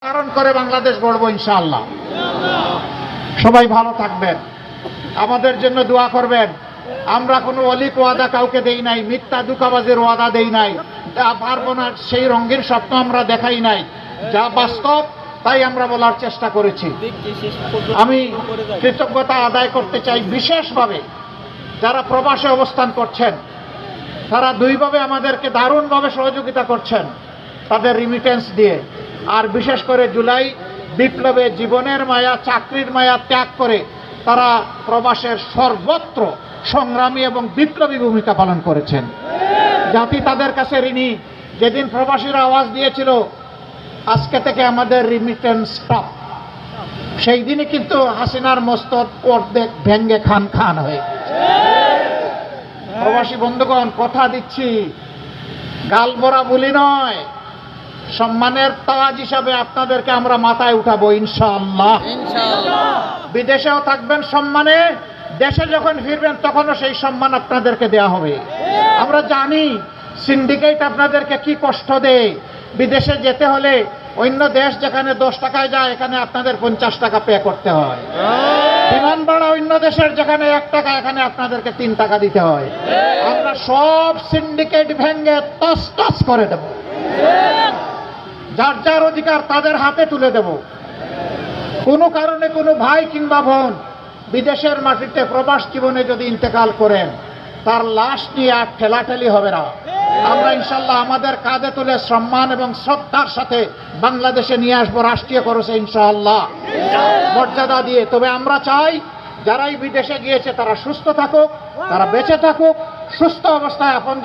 ধারণ করে বাংলাদেশ গড়ব ইনশাআল্লাহ। সবাই ভালো থাকবেন, আমাদের জন্য দোয়া করবেন। আমরা কোনো অলিক ওয়াদা কাউকে দেই নাই, মিথ্যা দুঃখাবাজের ওয়াদা দেই নাই, যা পারবো না সেই রঙের স্বপ্ন আমরা দেখাই নাই, যা বাস্তব তাই আমরা বলার চেষ্টা করেছি। আমি কৃতজ্ঞতা আদায় করতে চাই বিশেষভাবে যারা প্রবাসে অবস্থান করছেন, তারা দুইভাবে আমাদেরকে দারুণভাবে সহযোগিতা করছেন, তাদের রিমিটেন্স দিয়ে। আর বিশেষ করে জুলাই বিপ্লবে জীবনের মায়া, চাকরির মায়া ত্যাগ করে তারা প্রবাসের সর্বত্র সংগ্রামী এবং বিপ্লবী ভূমিকা পালন করেছেন। জাতি তাদের কাছে ঋণী। যেদিন প্রবাসীরা আওয়াজ দিয়েছিল আজকে থেকে আমাদের রিমিটেন্স স্টপ, সেই দিনই কিন্তু হাসিনার মস্তক অর্ধেক ভেঙ্গে খান খান হয়ে। প্রবাসী বন্ধুগণ, কথা দিচ্ছি, গাল ভরা বলি নয়, সম্মানের তাজ হিসাবে আপনাদেরকে আমরা মাথায় উঠাবো ইনশাআল্লাহ। বিদেশেও থাকবেন সম্মানে, দেশে যখন ফিরবেন তখনও সেই সম্মান আপনাদেরকে দেয়া হবে। আমরা জানি সিন্ডিকেট আপনাদেরকে কি কষ্ট দেয়। বিদেশে যেতে হলে অন্য দেশ যেখানে 10 টাকায় যায়, এখানে আপনাদের 50 টাকা পে করতে হয়। বিমান ভাড়া অন্য দেশের যেখানে 1 টাকা, এখানে আপনাদেরকে 3 টাকা দিতে হয়। আমরা সব সিন্ডিকেট ভেঙে তস তস করে দেব, যার যার অধিকার তাদের হাতে তুলে দেব। কোনো কারণে কোনো ভাই কিংবা বোন বিদেশের মাটিতে প্রবাস জীবনে যদি ইন্তেকাল করেন, তার লাশ নিয়ে আর ঠেলাঠেলি হবে না। আমরা ইনশাল্লাহ আমাদের কাঁধে তুলে সম্মান এবং শ্রদ্ধার সাথে বাংলাদেশে নিয়ে আসবো, রাষ্ট্রীয় খরচে ইনশাআল্লাহ, মর্যাদা দিয়ে। তবে আমরা চাই যারাই বিদেশে গিয়েছে তারা সুস্থ থাকুক, তারা বেঁচে থাকুক, সুস্থ অবস্থায় আপন